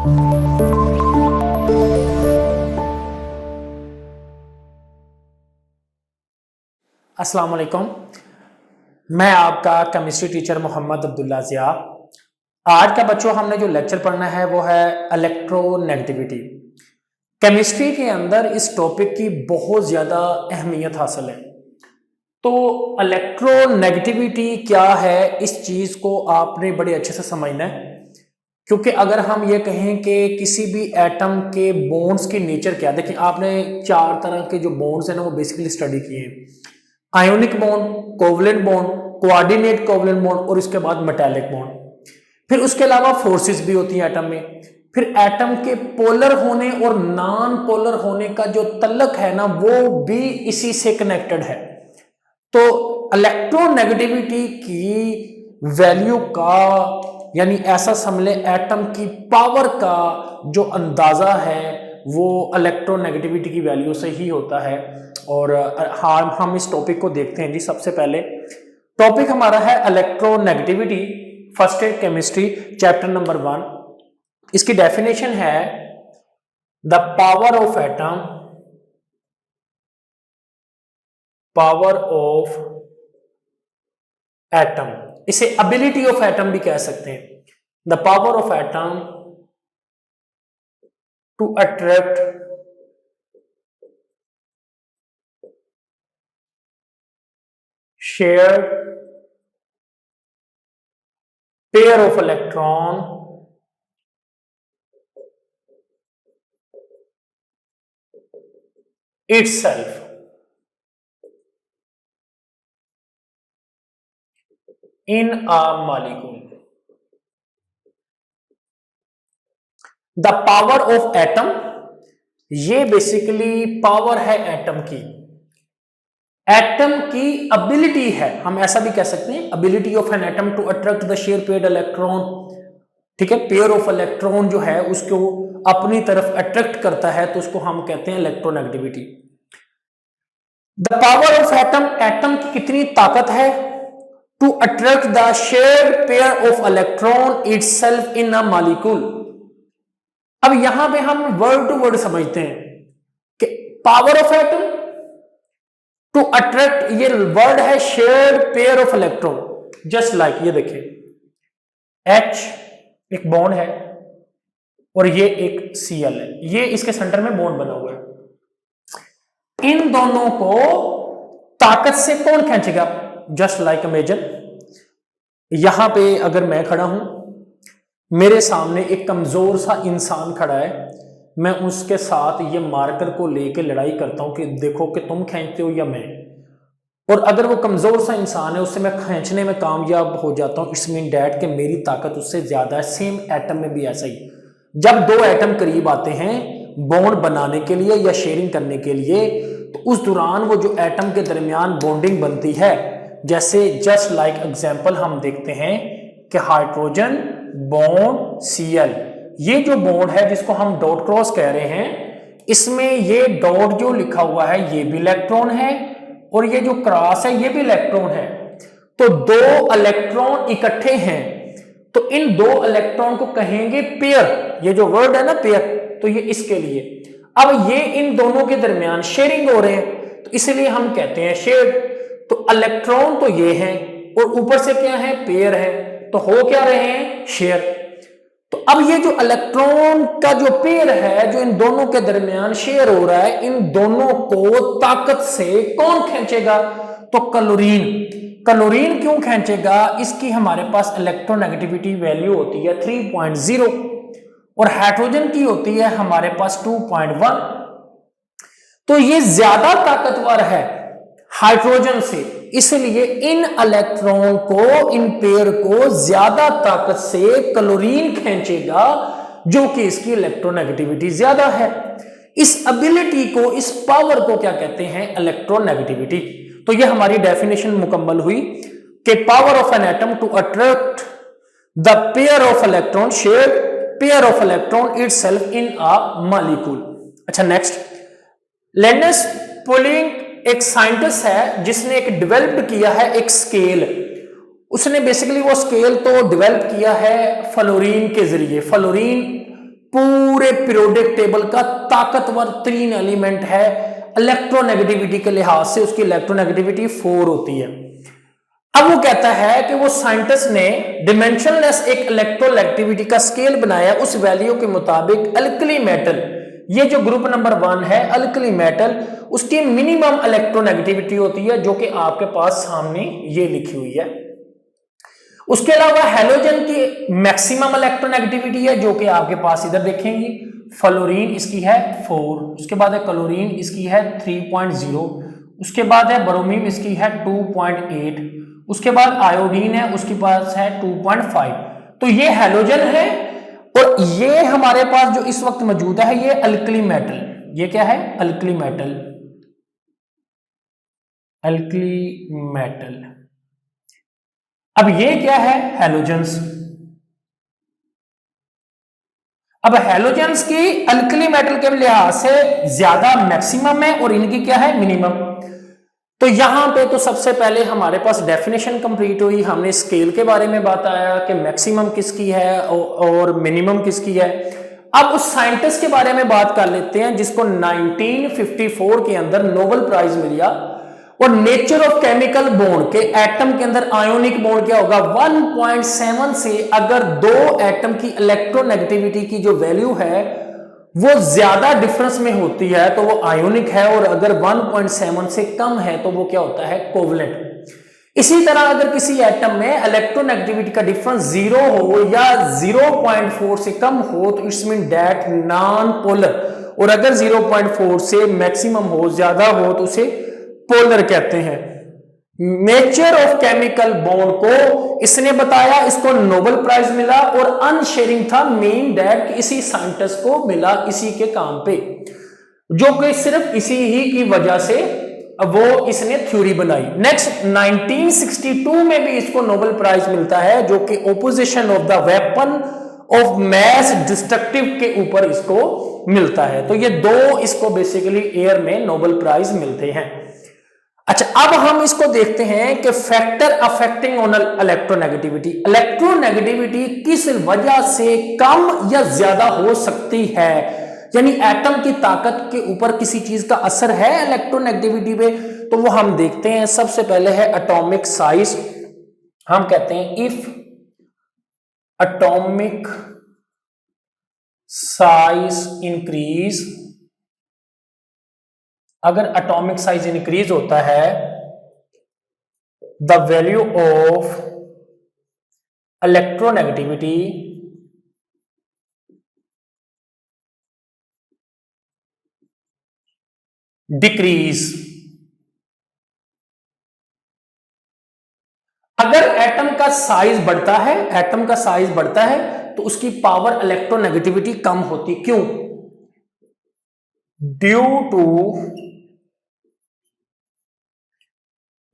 अस्सलाम वालेकुम। मैं आपका केमिस्ट्री टीचर मोहम्मद अब्दुल्ला ज़िया। आज का बच्चों हमने जो लेक्चर पढ़ना है वो है इलेक्ट्रोनेगेटिविटी। केमिस्ट्री के अंदर इस टॉपिक की बहुत ज़्यादा अहमियत हासिल है। तो इलेक्ट्रोनेगेटिविटी क्या है, इस चीज़ को आपने बड़े अच्छे से समझना है, क्योंकि अगर हम ये कहें कि किसी भी एटम के बॉन्ड्स की नेचर क्या, देखिए आपने 4 तरह के जो बॉन्ड्स हैं ना वो बेसिकली स्टडी किए हैं। Ionic bond, covalent bond, coordinate covalent bond और उसके बाद मेटालिक बॉन्ड। फिर उसके अलावा फोर्सेस भी होती हैं एटम में। फिर एटम के पोलर होने और नॉन पोलर होने का जो तल्लक है ना वो भी इसी से कनेक्टेड है। तो इलेक्ट्रोनेगेटिविटी की वैल्यू का, यानी ऐसा समझ लें एटम की पावर का जो अंदाजा है वो इलेक्ट्रोनेगेटिविटी की वैल्यू से ही होता है। और हम इस टॉपिक को देखते हैं जी। सबसे पहले टॉपिक हमारा है electronegativity, first year chemistry, chapter number 1। इसकी डेफिनेशन है the power of atom, power of atom, इसे एबिलिटी ऑफ एटम भी कह सकते हैं। The power of atom to attract shared pair of electron itself in a molecule. The power of atom, ये basically power है atom की। Atom की ability है, हम ऐसा भी कह सकते हैं, ability of an atom to attract the share paired electron. ठीक है, पेयर ऑफ इलेक्ट्रॉन जो है उसको अपनी तरफ अट्रैक्ट करता है, तो उसको हम कहते हैं electronegativity. The power of atom, atom की कितनी ताकत है to attract the share pair of electron itself in a molecule. अब यहां पे हम वर्ड टू वर्ड समझते हैं कि power of atom to attract, ये वर्ड है shared pair of electron. Just like ये देखिए H एक बॉन्ड है और ये एक Cl है, ये इसके सेंटर में बॉन्ड बना हुआ है। इन दोनों को ताकत से कौन खींचेगा? जस्ट लाइक इमेजिन, यहां पे अगर मैं खड़ा हूं, मेरे सामने एक कमजोर सा इंसान खड़ा है, मैं उसके साथ ये मार्कर को लेके लड़ाई करता हूं कि देखो कि तुम खींचते हो या मैं, और अगर वो कमजोर सा इंसान है उससे मैं खींचने में कामयाब हो जाता हूं, इट्स मीन डैट कि मेरी ताकत उससे ज्यादा है। सेम एटम में भी ऐसा ही, जब दो एटम करीब आते हैं बॉन्ड बनाने के लिए या शेयरिंग करने के लिए, तो उस दौरान वो जो एटम के दरमियान बॉन्डिंग बनती है, जैसे जस्ट लाइक एग्जांपल हम देखते हैं कि हाइड्रोजन बॉन्ड Cl, ये जो बॉन्ड है जिसको हम डॉट क्रॉस कह रहे हैं, इसमें ये डॉट जो लिखा हुआ है ये भी इलेक्ट्रॉन है और ये जो क्रॉस है ये भी इलेक्ट्रॉन है। तो दो इलेक्ट्रॉन इकट्ठे हैं, तो इन दो इलेक्ट्रॉन को कहेंगे पेयर। ये जो वर्ड है ना पेयर, तो ये इसके लिए। अब ये इन दोनों के दरमियान शेयरिंग हो रहे हैं, तो इसलिए हम कहते हैं शेयर। तो इलेक्ट्रॉन तो ये है और ऊपर से क्या है? पेयर है, तो हो क्या रहे हैं? शेयर। तो अब ये जो इलेक्ट्रॉन का जो पेयर है जो इन दोनों के दरमियान शेयर हो रहा है, इन दोनों को ताकत से कौन खींचेगा? तो क्लोरीन। क्लोरीन क्यों खींचेगा? इसकी हमारे पास इलेक्ट्रोनेगेटिविटी वैल्यू होती है 3.0 और हाइड्रोजन की होती है हमारे पास 2.1। तो ये ज्यादा ताकतवर है हाइड्रोजन से, इसलिए इन इलेक्ट्रॉन को, इन पेयर को ज्यादा ताकत से क्लोरीन खींचेगा, जो कि इसकी इलेक्ट्रोनेगेटिविटी ज्यादा है। इस एबिलिटी को, इस पावर को क्या कहते हैं? इलेक्ट्रोनेगेटिविटी। तो ये हमारी डेफिनेशन मुकम्मल हुई कि power of an atom to attract the pair of electron, shared pair of electron itself in a molecule. अच्छा नेक्स्ट, लिनस पॉलिंग एक साइंटिस्ट है जिसने एक डेवलप किया है एक स्केल। उसने बेसिकली वो स्केल तो डेवलप किया है फ्लोरीन के जरिए। फ्लोरीन पूरे पीरियोडिक टेबल का ताकतवर 3 एलिमेंट है। इलेक्ट्रोनेगेटिविटी के लिहाज से उसकी इलेक्ट्रोनेगेटिविटी 4 होती है। अब वो कहता है कि वो साइंटिस्ट ने डिमेंशनलेस एक इलेक्ट्रोनेगेटिविटी का स्केल बनाया उस वैल्यू के मुताबिक अल्कली मेटल, ये जो ग्रुप नंबर 1 है अल्कली मेटल, उसकी मिनिमम इलेक्ट्रोनेगेटिविटी होती है जो कि आपके पास सामने ये लिखी हुई है। उसके अलावा हेलोजन की मैक्सिमम इलेक्ट्रोनेगेटिविटी है जो कि आपके पास इधर देखेंगे, फ्लोरीन इसकी है 4, उसके बाद है क्लोरीन इसकी है 3.0, उसके बाद है ब्रोमीन इसकी है 2.8, उसके बाद आयोडीन है उसके पास है 2.5। तो ये हेलोजन है और ये हमारे पास जो इस वक्त मौजूद है ये अल्कली मेटल, ये क्या है अल्कली मेटल, अल्कली मेटल। अब ये क्या है हेलोजेंस। अब हेलोजेंस की अल्कली मेटल के लिहाज से ज्यादा मैक्सिमम है और इनकी क्या है मिनिमम। तो यहां पे तो सबसे पहले हमारे पास डेफिनेशन कंप्लीट हुई, हमने स्केल के बारे में बताया कि मैक्सिमम किसकी है और मिनिमम किसकी है। अब उस साइंटिस्ट के बारे में बात कर लेते हैं जिसको 1954 के अंदर नोबेल प्राइज मिला, और नेचर ऑफ केमिकल बॉन्ड के एटम के अंदर आयोनिक बॉन्ड क्या होगा 1.7 से अगर दो एटम की इलेक्ट्रोनेगेटिविटी की जो वैल्यू है वो ज्यादा डिफरेंस में होती है तो वो आयोनिक है, और अगर 1.7 से कम है तो वो क्या होता है कोवलेंट। इसी तरह अगर किसी एटम में इलेक्ट्रोनेगेटिविटी का डिफरेंस 0 हो या 0.4 से कम हो तो it's mean that non polar, और अगर 0.4 से मैक्सिमम हो ज्यादा हो तो उसे पोलर कहते हैं। नेचर ऑफ केमिकल बॉन्ड को इसने बताया, इसको नोबेल प्राइज मिला, और अनशेयरिंग था मेन दैट इसी साइंटिस्ट को मिला इसी के काम पे, जो कि सिर्फ इसी ही की वजह से वो इसने थ्योरी बनाई। नेक्स्ट 1962 में भी इसको नोबेल प्राइज मिलता है जो कि opposition of the weapon of mass destructive के ऊपर इसको मिलता है। तो ये दो इसको बेसिकली एयर में नोबेल प्राइज मिलते हैं। अच्छा, अब हम इसको देखते हैं कि factor affecting on electronegativity, electronegativity किस वजह से कम या ज्यादा हो सकती है, यानी एटम की ताकत के ऊपर किसी चीज का असर है इलेक्ट्रोनेगेटिविटी पे। तो वो हम देखते हैं, सबसे पहले है एटॉमिक साइज। हम कहते हैं इफ एटॉमिक साइज इंक्रीज, अगर एटॉमिक साइज इंक्रीज होता है the value of electronegativity decrease. अगर एटम का साइज बढ़ता है, एटम का साइज बढ़ता है तो उसकी पावर इलेक्ट्रोनेगेटिविटी कम होती, क्यों? Due to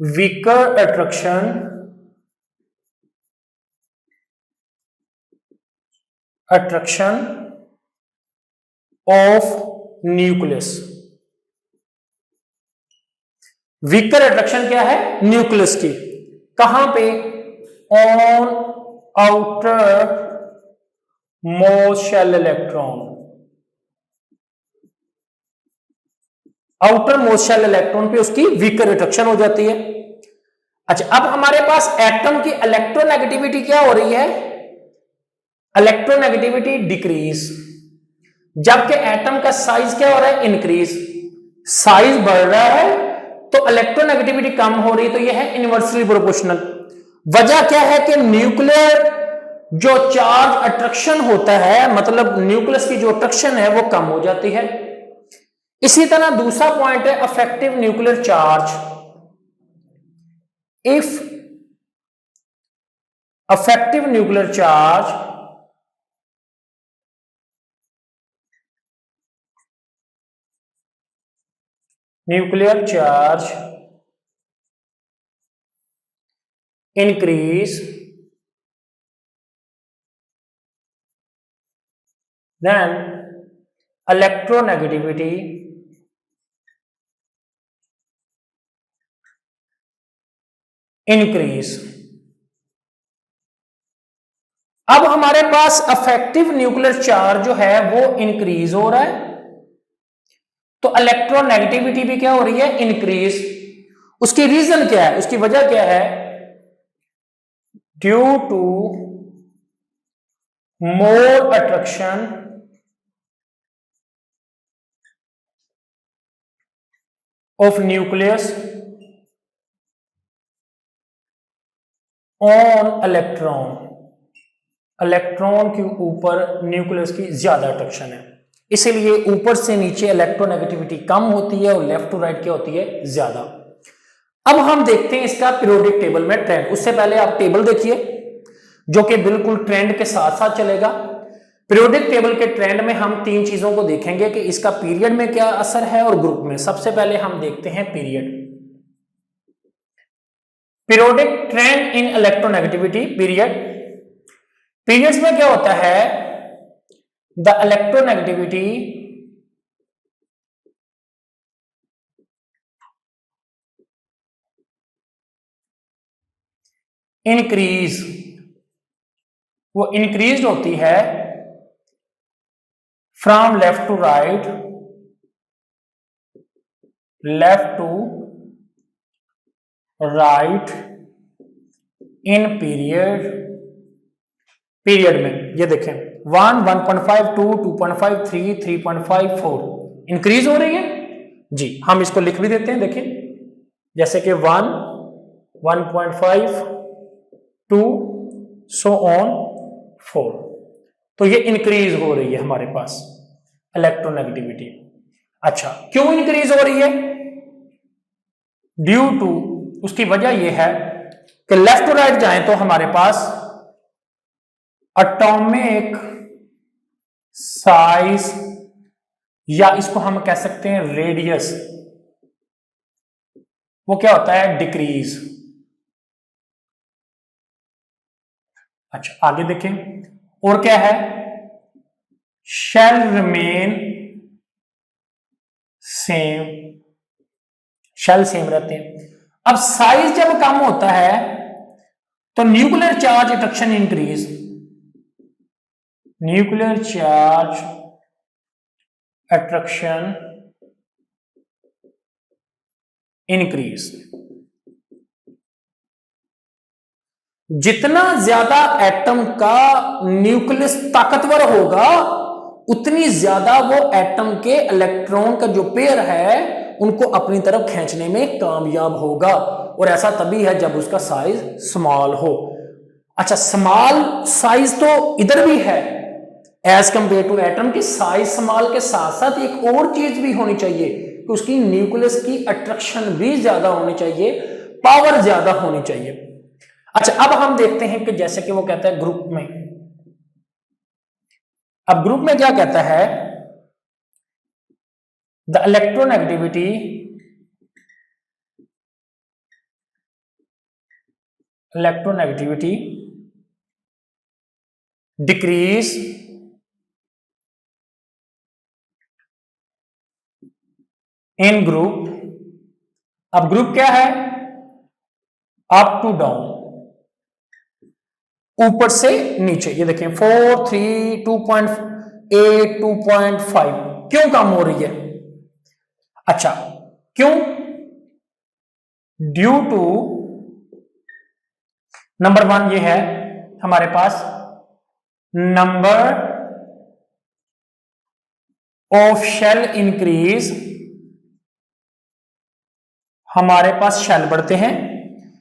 weaker attraction of nucleus. Weaker attraction क्या है न्यूक्लियस की, कहां पे? On outer most shell electron, outer most shell electron पे उसकी वीकर अट्रैक्शन हो जाती है। अच्छा, अब हमारे पास एटम की इलेक्ट्रोनेगेटिविटी क्या हो रही है? इलेक्ट्रोनेगेटिविटी डिक्रीज, जबकि एटम का साइज क्या हो रहा है? इंक्रीज। साइज बढ़ रहा है तो इलेक्ट्रोनेगेटिविटी कम हो रही है, तो यह है इनवर्सली प्रोपोर्शनल। वजह क्या है कि न्यूक्लियर जो चार्ज अट्रैक्शन होता है, मतलब न्यूक्लियस की जो अट्रैक्शन है वो कम हो जाती है। इसी तरह दूसरा पॉइंट है affective nuclear charge. If affective nuclear charge increase, then electronegativity increase। अब हमारे पास अफेक्टिव न्यूक्लियर चार्ज जो है वो इंक्रीज हो रहा है, तो इलेक्ट्रोनेगेटिविटी भी क्या हो रही है, इंक्रीज। उसकी रीजन क्या है, उसकी वजह क्या है, due to more attraction of nucleus on electron, electron के ऊपर न्यूक्लियस की ज्यादा अट्रैक्शन है, इसीलिए ऊपर से नीचे इलेक्ट्रोनेगेटिविटी कम होती है और लेफ्ट टू राइट क्या होती है, ज्यादा। अब हम देखते हैं इसका पीरियोडिक टेबल में ट्रेंड। उससे पहले आप टेबल देखिए जो कि बिल्कुल ट्रेंड के साथ साथ चलेगा। पीरियोडिक टेबल के ट्रेंड में हम तीन चीजों को देखेंगे कि इसका पीरियड में क्या असर है और ग्रुप में। सबसे पहले हम देखते हैं period, periodic trend in electronegativity period. Periods में क्या होता है, द इलेक्ट्रोनेगेटिविटी इंक्रीज, वो इंक्रीज होती है from left to right, left to right in period. Period में ये देखें 1, 1.5, 2, 2.5, 3, 3.5, 4 इंक्रीज हो रही है जी। हम इसको लिख भी देते हैं, देखिए जैसे कि 1, 1.5, 2 सो ऑन 4, तो ये इंक्रीज हो रही है हमारे पास इलेक्ट्रोनेगेटिविटी। अच्छा, क्यों इंक्रीज हो रही है, ड्यू टू, उसकी वजह यह है कि लेफ्ट टू राइट जाएं तो हमारे पास एटॉमिक साइज या इसको हम कह सकते हैं रेडियस, वो क्या होता है, डिक्रीज। अच्छा आगे देखें, और क्या है, शैल रिमेन सेम, शैल सेम रहते हैं। अब साइज जब कम होता है तो nuclear charge attraction increase, nuclear charge attraction increase. जितना ज्यादा एटम का न्यूक्लियस ताकतवर होगा उतनी ज्यादा वो एटम के इलेक्ट्रॉन का जो पेयर है उनको अपनी तरफ खींचने में कामयाब होगा, और ऐसा तभी है जब उसका साइज स्मॉल हो। अच्छा, स्मॉल साइज तो इधर भी है, एज कंपेयर टू एटम की साइज स्मॉल के साथ साथ एक और चीज भी होनी चाहिए कि उसकी न्यूक्लियस की अट्रैक्शन भी ज्यादा होनी चाहिए, पावर ज्यादा होनी चाहिए। अच्छा, अब हम देखते हैं कि जैसे कि वो कहता है ग्रुप में, अब ग्रुप में क्या कहता है, the electronegativity decrease in group. अब ग्रुप क्या है, अप टू डाउन, ऊपर से नीचे। ये देखें 4, 3, 2.8, 2.5 क्यों कम हो रही है, अच्छा क्यों, ड्यू टू नंबर 1 ये है हमारे पास नंबर ऑफ शेल इंक्रीज, हमारे पास शेल बढ़ते हैं।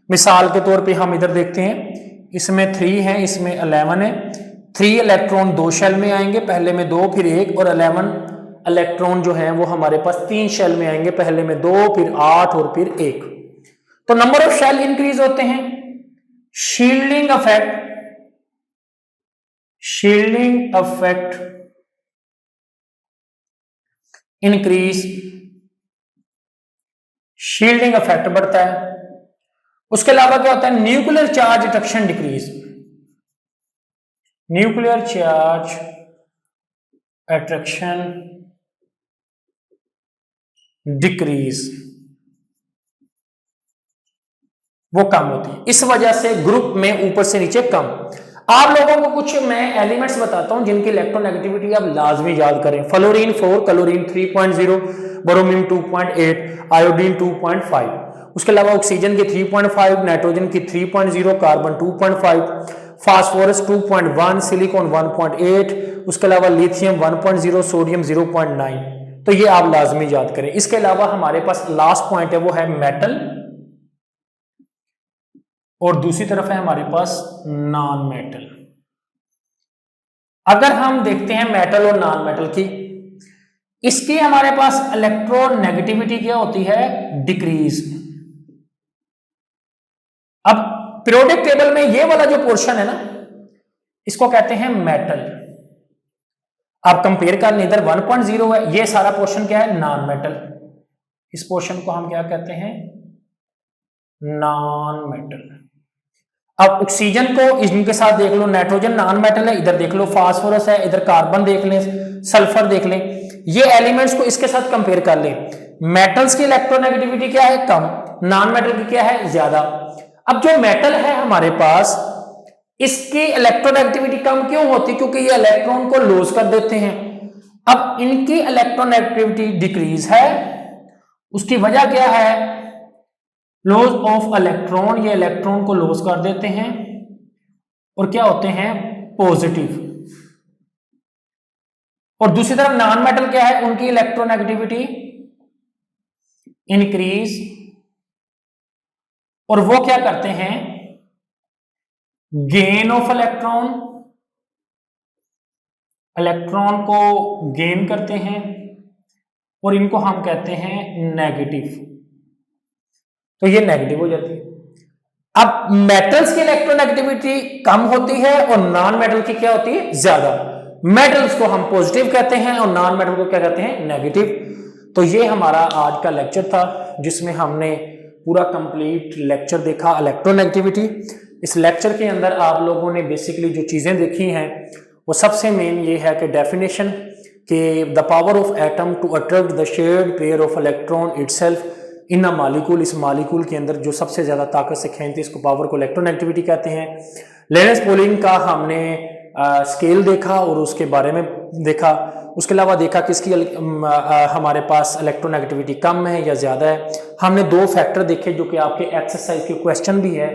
मिसाल के तौर पे हम इधर देखते हैं, इसमें 3 है, इसमें 11 है। 3 इलेक्ट्रॉन 2 शेल में आएंगे, पहले में 2 फिर 1, और 11 इलेक्ट्रॉन जो है वो हमारे पास 3 शेल में आएंगे, पहले में 2 फिर 8 और फिर 1। तो नंबर ऑफ शेल इंक्रीज होते हैं। Shielding effect increase, shielding effect बढ़ता है। उसके अलावा क्या होता है, nuclear charge attraction decrease, nuclear charge attraction decrease, वो कम होती है। इस वजह से ग्रुप में ऊपर से नीचे कम। आप लोगों को कुछ मैं एलिमेंट्स बताता हूं जिनकी इलेक्ट्रोनेगेटिविटी आप लाजमी याद करें। फ्लोरीन 4, क्लोरीन 3.0, ब्रोमीन 2.8, आयोडीन 2.5, उसके अलावा ऑक्सीजन की 3.5, नाइट्रोजन की 3.0, कार्बन 2.5, फास्फोरस 2.1, सिलिकॉन 1.8, उसके अलावा लिथियम 1.0, सोडियम 0.9। तो ये आप लाजमी याद करें। इसके अलावा हमारे पास लास्ट पॉइंट है वो है मेटल, और दूसरी तरफ है हमारे पास नॉन मेटल। अगर हम देखते हैं मेटल और नॉन मेटल की, इसकी हमारे पास इलेक्ट्रोनेगेटिविटी क्या होती है? डिक्रीज। अब पीरियोडिक टेबल में ये वाला जो पोर्शन है ना, इसको कहते हैं मेटल। आप कंपेयर कर लें, इधर 1.0 है, ये सारा पोर्शन क्या है? Non metal. इस पोर्शन को हम क्या कहते हैं? Non metal. अब ऑक्सीजन को इनके साथ देख लो, नाइट्रोजन नॉन मेटल है, इधर देख लो फास्फोरस है, इधर कार्बन देख लें, सल्फर देख लें, ये एलिमेंट्स को इसके साथ कंपेयर कर लें। मेटल्स की इलेक्ट्रोनेगेटिविटी क्या है? कम। नॉन मेटल की क्या है? ज्यादा। अब जो मेटल है हमारे पास, इसकी इलेक्ट्रोनेगेटिविटी कम क्यों होती? क्योंकि ये इलेक्ट्रॉन को लूज कर देते हैं। अब इनकी इलेक्ट्रोनेगेटिविटी डिक्रीज है, उसकी वजह क्या है? लॉस ऑफ इलेक्ट्रॉन, ये इलेक्ट्रॉन को लॉस कर देते हैं और क्या होते हैं? पॉजिटिव। और दूसरी तरफ नॉन मेटल क्या है? उनकी इलेक्ट्रोनेगेटिविटी इंक्रीज, और वो क्या करते हैं? गेन ऑफ इलेक्ट्रॉन, इलेक्ट्रॉन को गेन करते हैं, और इनको हम कहते हैं नेगेटिव। तो ये नेगेटिव हो जाती है। अब मेटल्स की इलेक्ट्रोनेगेटिविटी कम होती है और नॉन मेटल की क्या होती है? ज्यादा। मेटल्स को हम पॉजिटिव कहते हैं और नॉन मेटल को क्या कहते हैं? नेगेटिव। तो ये हमारा आज का लेक्चर था, जिसमें हमने पूरा कंप्लीट लेक्चर देखा इलेक्ट्रोनेगेटिविटी। इस लेक्चर के अंदर आप लोगों ने बेसिकली जो चीजें देखी हैं, वो सबसे मेन ये है कि डेफिनेशन कि the power of atom to attract the shared pair of electron itself in a molecule. इस मॉलिक्यूल के अंदर जो सबसे ज्यादा ताकत से खींचती है, इसको पावर को इलेक्ट्रोनेगेटिविटी कहते हैं। लिनस पॉलिंग का हमने स्केल देखा और उसके बारे में देखा। उसके अलावा देखा कि इसकी हमारे पास इलेक्ट्रोनेगेटिविटी कम है या ज्यादा है। हमने दो फैक्टर देखे जो कि आपके एक्सरसाइज के क्वेश्चन भी है।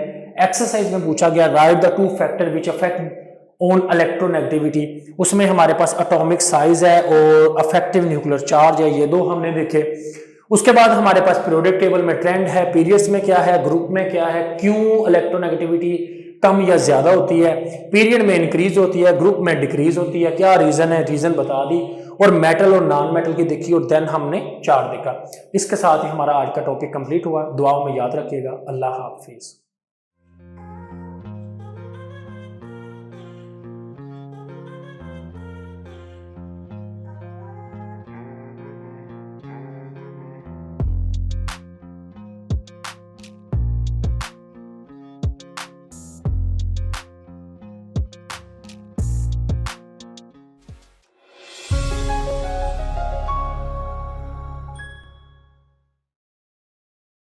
एक्सरसाइज में पूछा गया right the two factor which affect on electronegativity. उसमें हमारे पास एटॉमिक साइज है और अफेक्टिव न्यूक्लियर चार्ज है, ये दो हमने देखे। उसके बाद हमारे पास पीरियोडिक टेबल में ट्रेंड है, पीरियड्स में क्या है, ग्रुप में क्या है, क्यों इलेक्ट्रोनेगेटिविटी कम या ज्यादा होती है, पीरियड में इंक्रीज होती है, ग्रुप में डिक्रीज होती है, क्या रीजन है, रीजन बता दी, और मेटल और नॉन मेटल की देखी, और देन हमने चार्ट देखा। इसके साथ ही हमारा आज का टॉपिक कंप्लीट हुआ। दुआओं में याद रखिएगा। अल्लाह हाफिज।